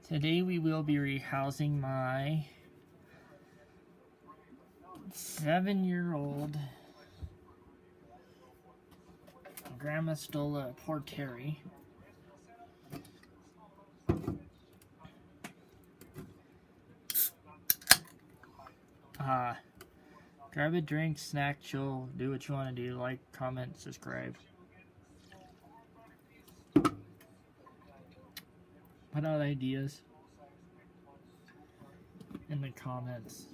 Today we will be rehousing my 7-year-old grammstola portie. Grab a drink, snack, chill, do what you want to do, like, comment, subscribe. Put out ideas in the comments.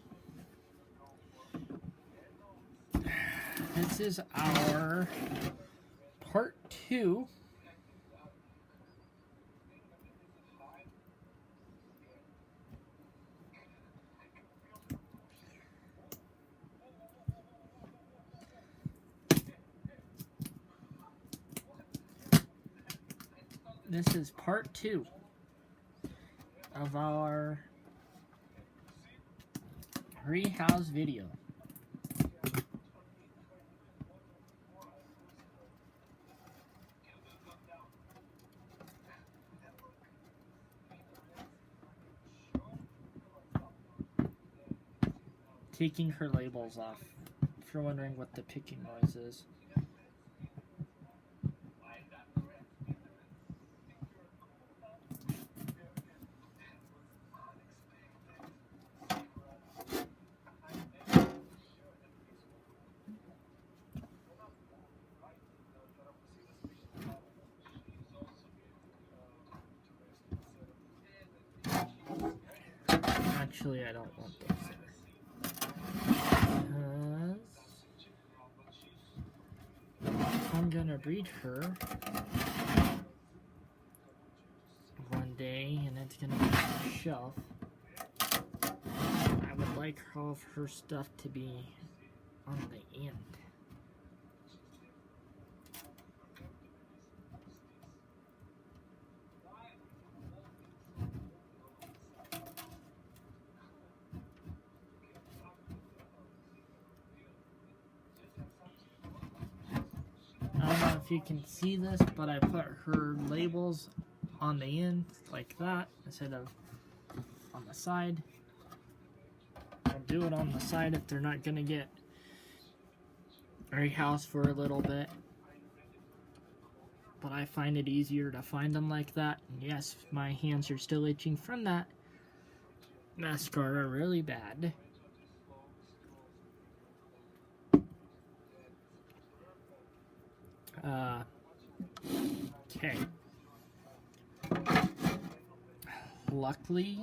This is our part 2 This is part 2 of our rehouse video. Taking her labels off, if you're wondering what the picking noise is. Actually, I don't want those there. I'm gonna breed her one day, and it's gonna be on the shelf. I would like all of her stuff to be on the end. I don't know if you can see this, but I put her labels on the end like that instead of on the side. I'll do it on the side if they're not going to get rehoused for a little bit. But I find it easier to find them like that. And yes, my hands are still itching from that mascara really bad. Okay. Luckily,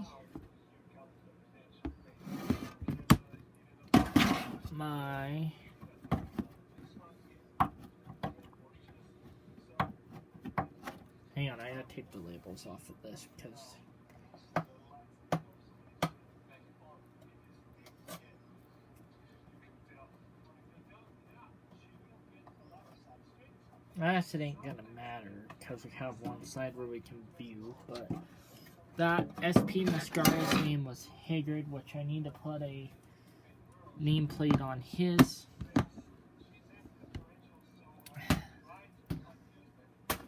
my hang on, I gotta take the labels off of this because it ain't gonna matter because we have one side where we can view, but that SP Mascara's name was Hagrid, which I need to put a nameplate on his.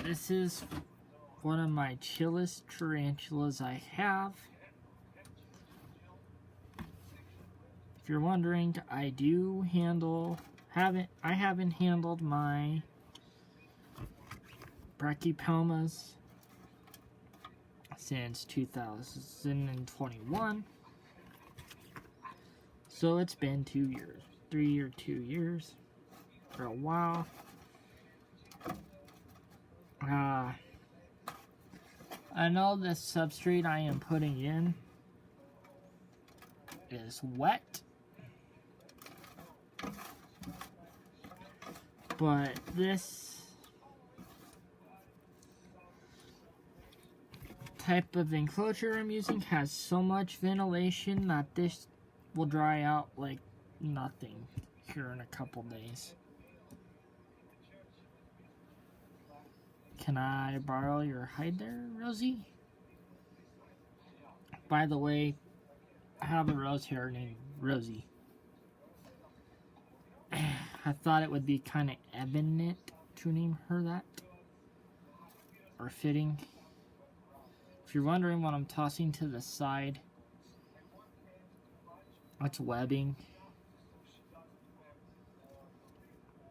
This is one of my chillest tarantulas I have. If you're wondering, I haven't handled my brachypelmas since 2021. So it's been 2 years. 3 or 2 years. For a while. I know the substrate I am putting in is wet. But this type of enclosure I'm using has so much ventilation that this will dry out like nothing here in a couple days. Can I borrow your hide there, Rosie? By the way, I have a rose hair named Rosie. I thought it would be kind of eminent to name her that. Or fitting. If you're wondering what I'm tossing to the side, that's webbing.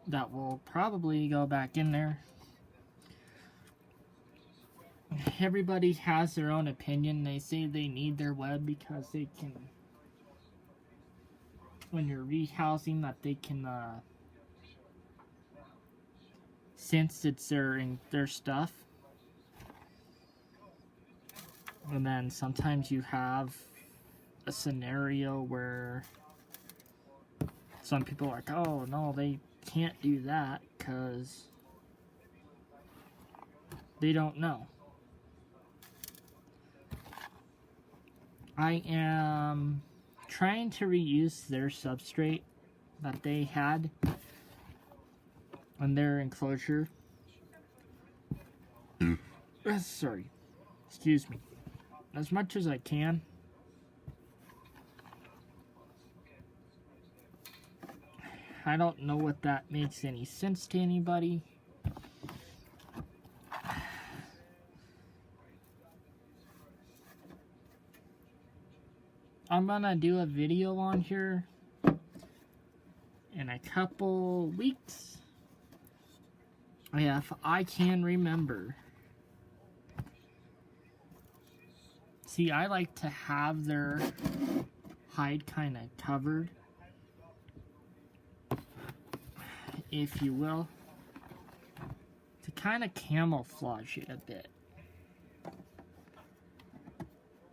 That will probably go back in there. Everybody has their own opinion. They say they need their web because they can, when you're rehousing, that they can sense it's their stuff. And then sometimes you have a scenario where some people are like, oh no, they can't do that because they don't know. I am trying to reuse their substrate that they had on their enclosure. Sorry, excuse me. As much as I can. I don't know if that makes any sense to anybody. I'm gonna do a video on here in a couple weeks. If I can remember. See, I like to have their hide kind of covered, if you will, to kind of camouflage it a bit.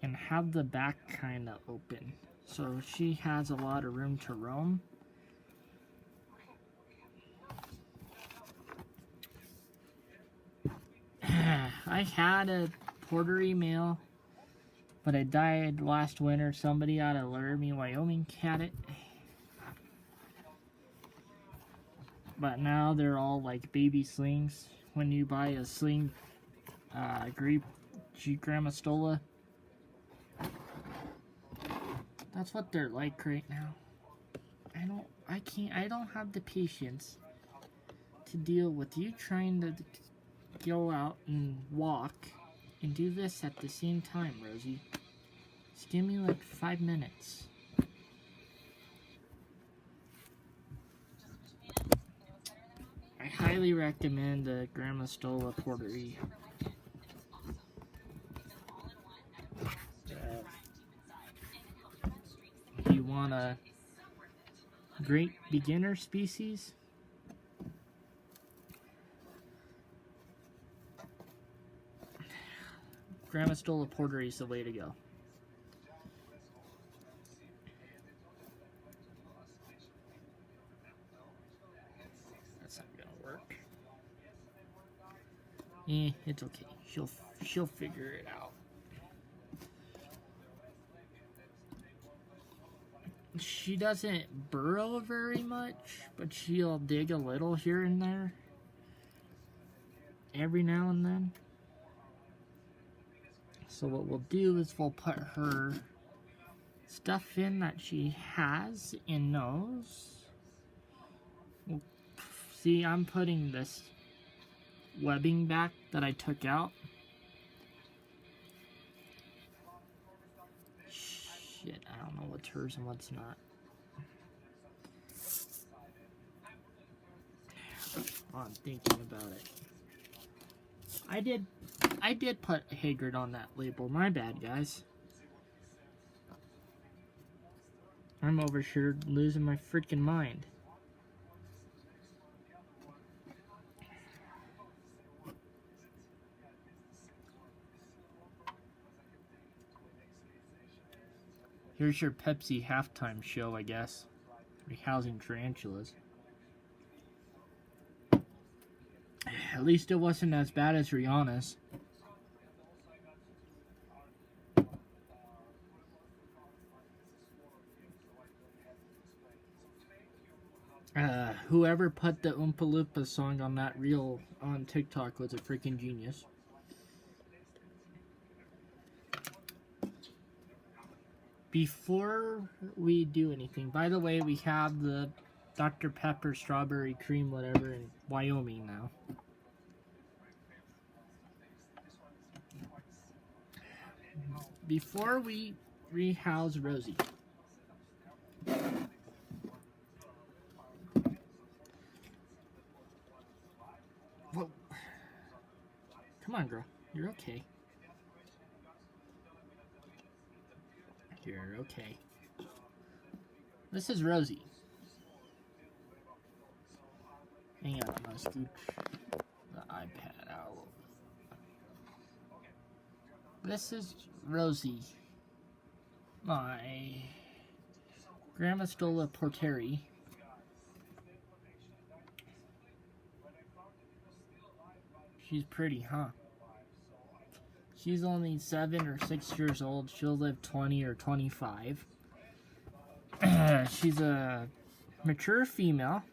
And have the back kind of open, so she has a lot of room to roam. I had a portie male, but it died last winter. Somebody out of Laramie, Wyoming had it. But now they're all like baby slings. When you buy a sling, grammstola, that's what they're like right now. I don't have the patience to deal with you trying to go out and walk and do this at the same time, Rosie. Just give me like 5 minutes. I highly recommend the grammstola portie. If you want a great beginner species, grammstola portie is the way to go. That's not gonna work. It's okay. She'll figure it out. She doesn't burrow very much, but she'll dig a little here and there every now and then. So what we'll do is we'll put her stuff in that she has and knows. See, I'm putting this webbing back that I took out. Shit, I don't know what's hers and what's not. Oh, I'm thinking about it. I did put Haggard on that label. My bad, guys. I'm over here losing my freaking mind. Here's your Pepsi halftime show, I guess. Rehousing tarantulas. At least it wasn't as bad as Rihanna's. Whoever put the Oompa Loompa song on that reel on TikTok was a freaking genius. Before we do anything, by the way, we have the Dr. Pepper strawberry cream whatever in Wyoming now. before we rehouse Rosie. Whoa. Come on, girl. You're okay. You're okay. This is Rosie. Hang on, I'm gonna scoot the iPad out. This is Rosie, my grammstola portie. She's pretty, huh? She's only 7 or 6 years old. She'll live 20 or 25. She's a mature female.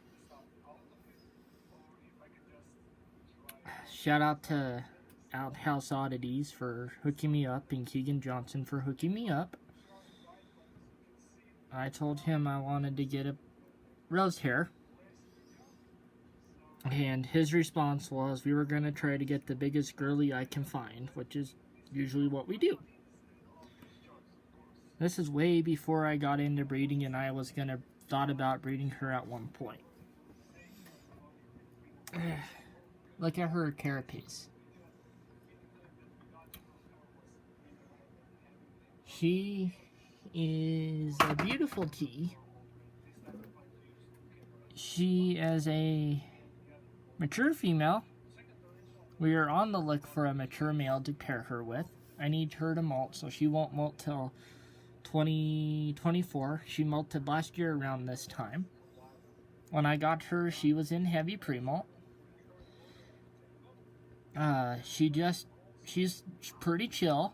Shout out to Outhouse Oddities for hooking me up and Keegan Johnson for hooking me up. I told him I wanted to get a rose hair. And his response was we were going to try to get the biggest girly I can find, which is usually what we do. This is way before I got into breeding, and I was going to thought about breeding her at one point. Look at her carapace. She is a beautiful tea. She is a mature female. We are on the look for a mature male to pair her with. I need her to molt, so she won't molt till 2024. She molted last year around this time. When I got her, she was in heavy pre-molt. She's pretty chill.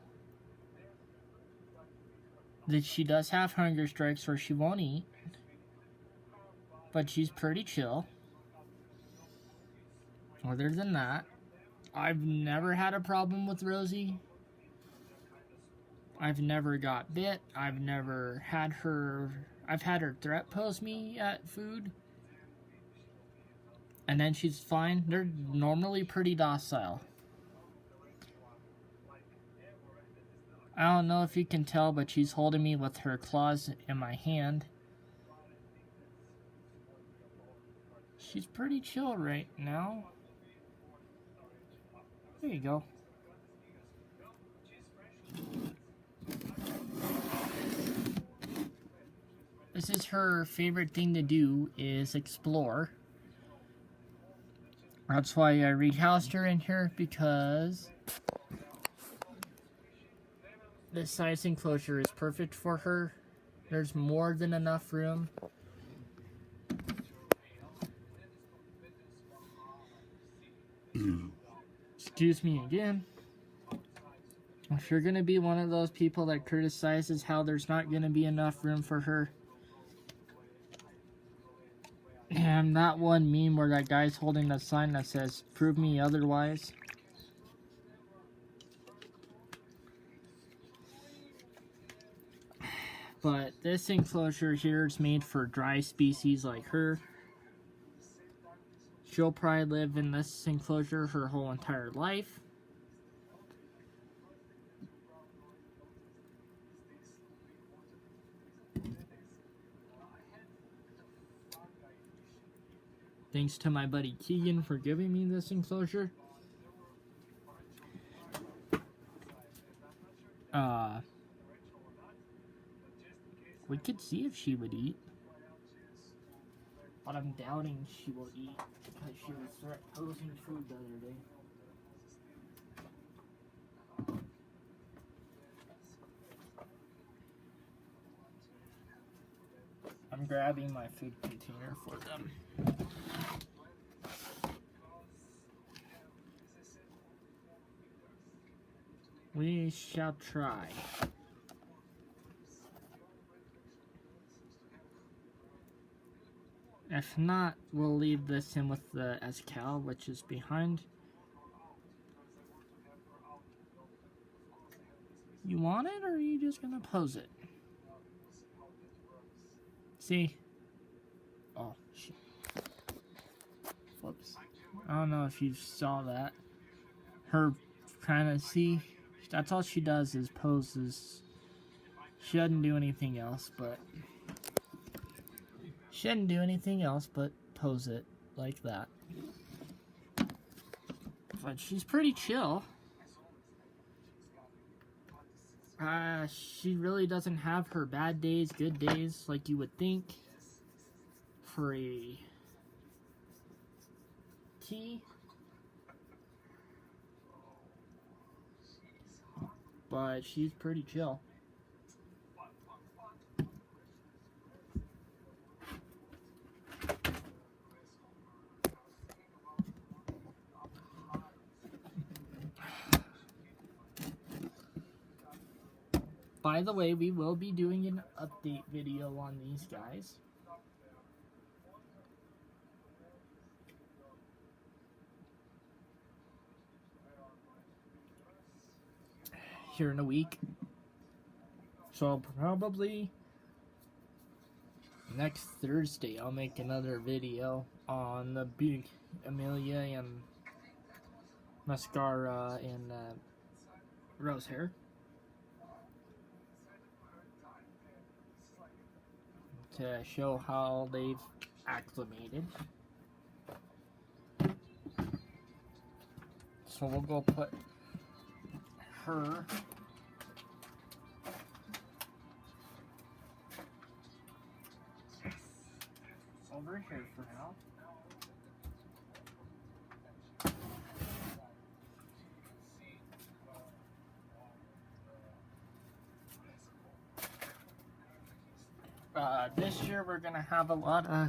That she does have hunger strikes where she won't eat. But she's pretty chill. Other than that, I've never had a problem with Rosie. I've never got bit. I've never had her... I've had her threat pose me at food. And then she's fine. They're normally pretty docile. I don't know if you can tell, but she's holding me with her claws in my hand. She's pretty chill right now. There you go. This is her favorite thing to do, is explore. That's why I rehoused her in here, because this size enclosure is perfect for her. There's more than enough room. Excuse me again. If you're going to be one of those people that criticizes how there's not going to be enough room for her, and that one meme where that guy's holding a sign that says, "Prove me otherwise." But this enclosure here is made for dry species like her. She'll probably live in this enclosure her whole entire life. Thanks to my buddy Keegan for giving me this enclosure. We could see if she would eat. But I'm doubting she will eat because she was threat posing food the other day. I'm grabbing my food container for them. We shall try. If not, we'll leave this in with the Escal, which is behind. You want it, or are you just gonna pose it? See? Oh, shit. Whoops. I don't know if you saw that. Her kind of, see? That's all she does is poses. She doesn't do anything else, but pose it like that. But she's pretty chill. She really doesn't have her bad days, good days, like you would think for a tea. But she's pretty chill. By the way, we will be doing an update video on these guys. Here in a week. So probably next Thursday I'll make another video on the big Amelia and Mascara and Rose hair. To show how they've acclimated. So we'll go put her over here for now. This year we're gonna have a lot of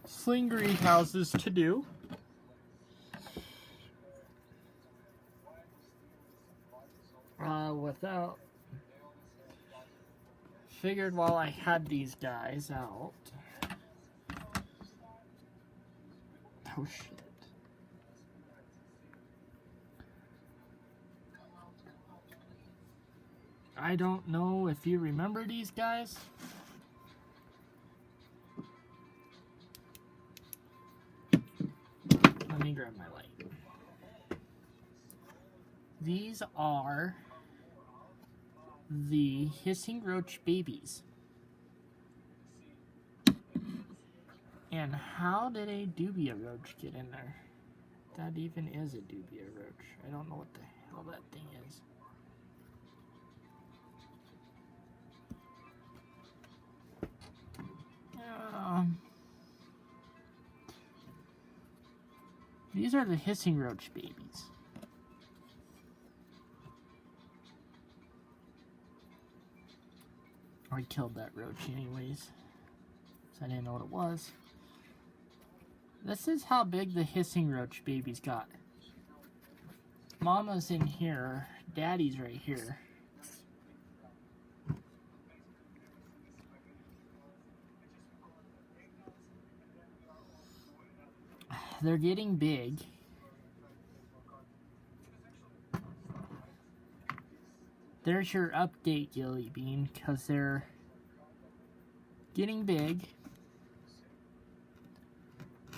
sling greenhouses to do. Figured while I had these guys out. Oh shit. I don't know if you remember these guys. Let me grab my light. These are the hissing roach babies. And how did a dubia roach get in there? That even is a dubia roach. I don't know what the hell that thing is. These are the hissing roach babies. I killed that roach anyways, so I didn't know what it was. This is how big the hissing roach babies got. Mama's in here, Daddy's right here. They're getting big. There's your update, Gilly Bean, because they're getting big.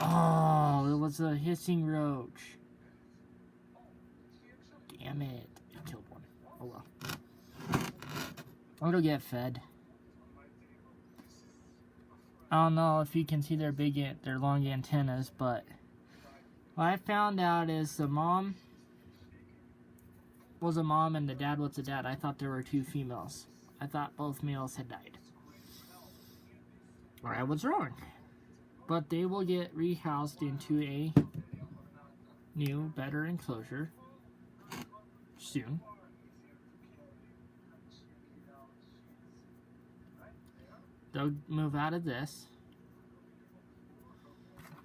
Oh, it was a hissing roach. Damn it. I killed one. Oh well. I'm gonna get fed. I don't know if you can see their long antennas, but what I found out is the mom was a mom and the dad was a dad. I thought there were two females. I thought both males had died. Or I was wrong. But they will get rehoused into a new, better enclosure soon. They'll move out of this.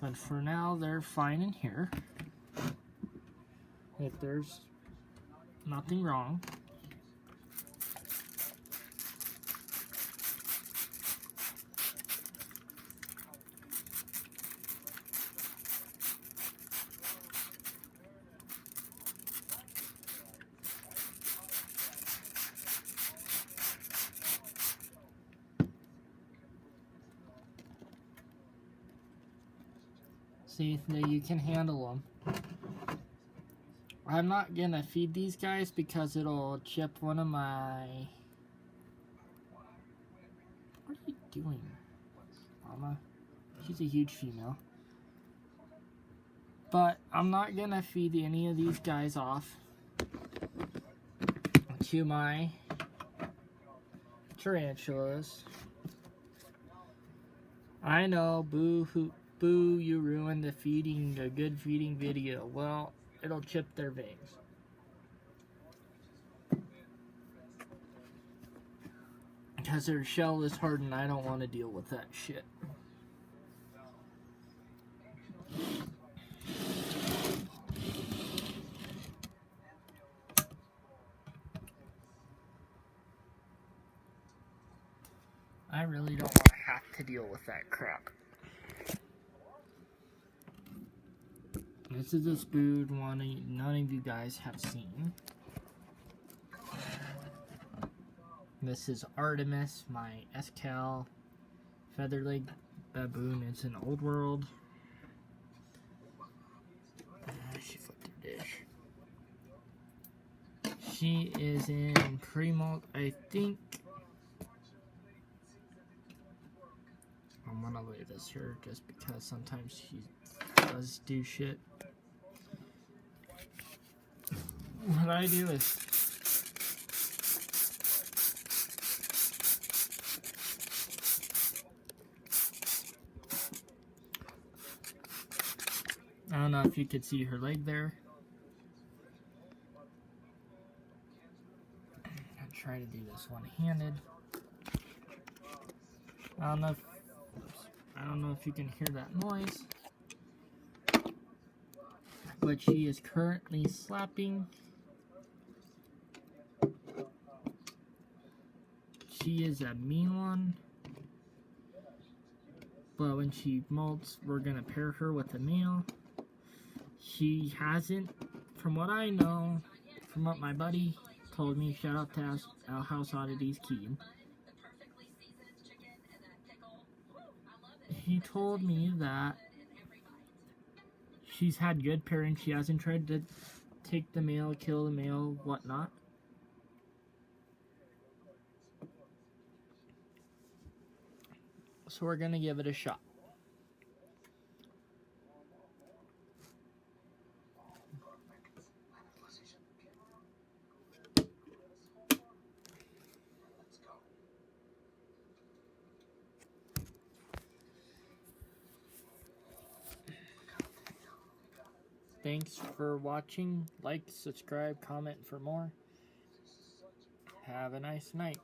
But for now, they're fine in here. If there's nothing wrong. See if you can handle them. I'm not gonna feed these guys because it'll chip one of my... What are you doing, Mama? She's a huge female. But I'm not gonna feed any of these guys off to my tarantulas. I know, boo, you ruined a good feeding video. Well, it'll chip their veins. Because their shell is hardened, I don't want to deal with that shit. I really don't want to have to deal with that crap. This is a spoon one none of you guys have seen. This is Artemis, my Escal featherleg baboon. It's an old world. She flipped her dish. She is in pre-molt, I think. I'm gonna leave this here just because sometimes she does do shit. What I do is I don't know if you could see her leg there. I'll try to do this one-handed. I don't know if you can hear that noise. But she is currently slapping. She is a mean one. But when she molts, we're gonna pair her with a male. She hasn't, from what I know, from what my buddy told me, shout out to House Oddities Keen. He told me that she's had good pairing. She hasn't tried to take the male, kill the male, whatnot. So we're gonna give it a shot. Thanks for watching. Like, subscribe, comment for more. Have a nice night.